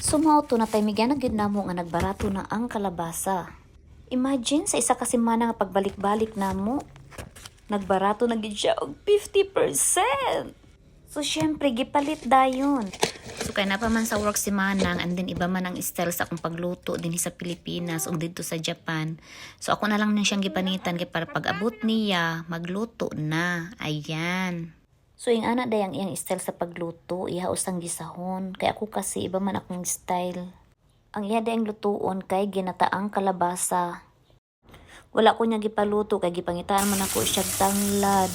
Sumaw to na tay migyan na gyud namo nga nagbarato na ang kalabasa. Imagine sa isa ka semana nga pagbalik-balik namo, nagbarato na gyud siya og 50%. So syempre gipalit dayon. So kay na pa man sa work si Manang and then iba man ang style sa akong pagluto din sa Pilipinas ug dito sa Japan. So ako na lang nang siyang gipanitan kay para pag-abot niya magluto na. Ayan. So yung anak dayang iyang style sa pagluto, iha usang gisahon. Kaya ako kasi iba man akong style. Ang iya dayang lutuon kay ginataang kalabasa. Wala ko niya gipaluto kay gipangitaan man ako siya tanglad.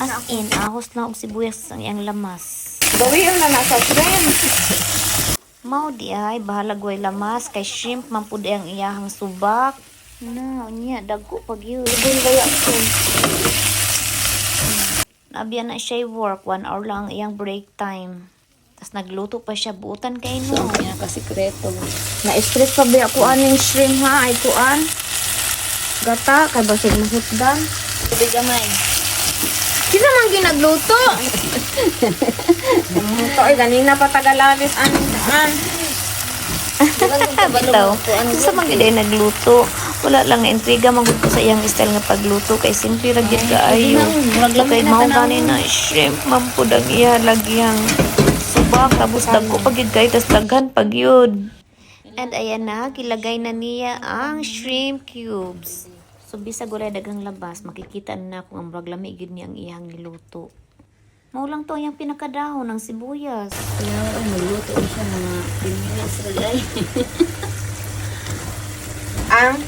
As in, ahos lang og sibuyas ang iyang lamas. Bawian na nasa shrimp. Mao di ay bahalag way lamas kay shrimp man pud ang iyahang subak. Na, unya dagko pag yun. Ibon kaya ko. Nabiyan na siya work, 1 hour lang ang iyang break time. Tapos nagluto pa siya, buutan kay So, no. ang pinakasikreto. Na-stress pa ba ako aning shrimp ha? Ay kuan. Gata, kay basig mahutdan. Tubig gamay. Sino man ginagluto? Ito ay ganina pa tagalabis aning daan. Bitaw, sa mga day nagluto. Wala lang na intriga magud ko sa iyang style nga pagluto kay simple ra gyud kaayo. Kay mao gani na shrimp man pud ang iya lagyang subak tapos dagko pa gyud kay tas daghan pag yun. And ayan na, gilagay na niya ang shrimp cubes. So bisag wala daghang labas, makikita na kung ang murag lami gyud niya ang iyang niluto. Mao lang to ang pinakadahon ng sibuyas. Kaya magluto siya mga 10 minutes rin. Ang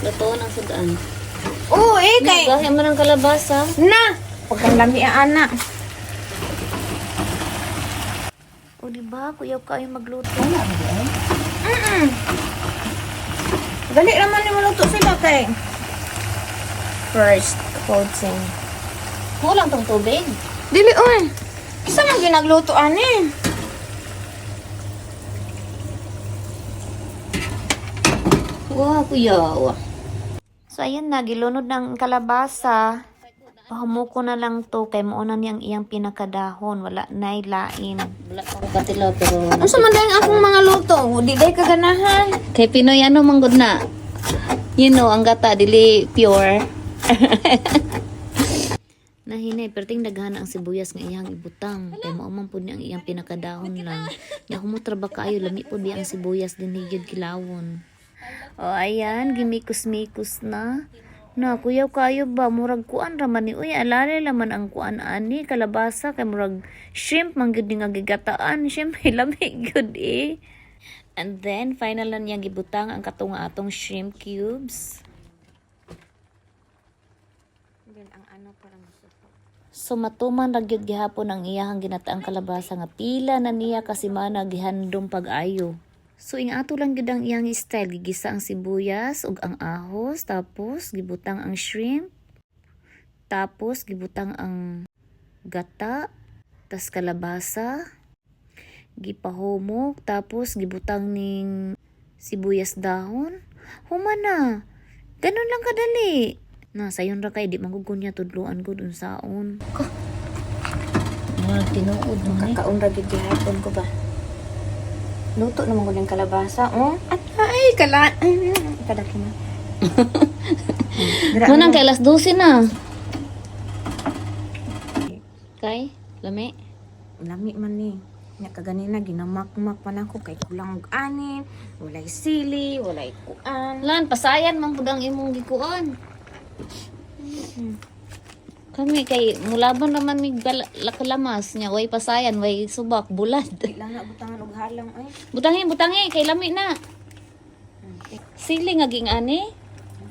Luto ng sudan. oo kay Nagahi mo ng kalabasa. na pag ang lami ang anak. O diba, kuyaw kayo magluto. Dali naman ni maluto sila kay first coating. Kulang tong tubig. Dili oy. Isa man ginagluto ani. Wow, kuyaw. So ayan na, gilunod ng kalabasa. Pahumuko na lang to kay mauna niyang iyang pinakadahon. Wala na'y lain. Wala pa ko katilaw pero... Ano sa man dayang akong mga luto? Di day kaganahan. Kay Pinoy ano manggod na? You know, ang gata dili pure. Nahinay, perting daghan ang sibuyas nga iyang ibutang. Kay mao man pud ni ang iyang pinakadahon lang. Nya humutra ba kaayo lami pud di ang sibuyas din higid kilawon. O ayan, gimikos-mikos na. Na, kuyaw kayo ba? Murag kuan raman ni. Uy, alala laman ang kuan ani. Kalabasa, kay murag shrimp. Manggod ni nga gigataan. Siyempre, lami good eh. And then, final na niyang gibutang ang katunga atong shrimp cubes. Then ang ano parang suso. So, matuman ragyod gihapon ang iyahang ginataang kalabasa nga pila na niya kasi mana gihandom pag-ayo. So, ing ato lang gid ang iyang style. Gigisa ang sibuyas ug ang ahos. Tapos, gibutang ang shrimp. Tapos, gibutang ang gata. Tas kalabasa. Gipahumok. Tapos, gibutang ning sibuyas dahon. Human na. Ganun lang kadali. Na, sayon ra kay di magugun niya tudluan ko dun saon. Mga tinuod mo eh. Kakaon ra gid gihapon ko ba? Luto naman ko ng kalabasa. Oh, ay kala. Kadaki na. Manang kay alas 12 na. Kay, lami. Lami man ni. Nya kaganina ginamakmak man ako kay kulang og anin, walay sili, walay kuan. Lan, pasayan man pud ang imong gikuan. Kami kay mulaban naman mig lakalamas nya way pasayan, way subak, bulad. Di lang na butangan og halang ay. Butangi kay lami na. Sili nga ging ani.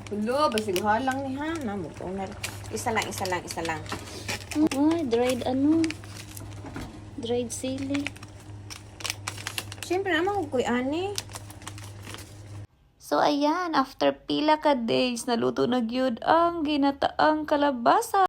Tulo, basig halang ni ha. Na mo ko na. Isa lang. Ay, dried ano? Dried sili. Siyempre naman ko kuy ani. So ayan, after pila ka days naluto na gyud ang ginataang kalabasa.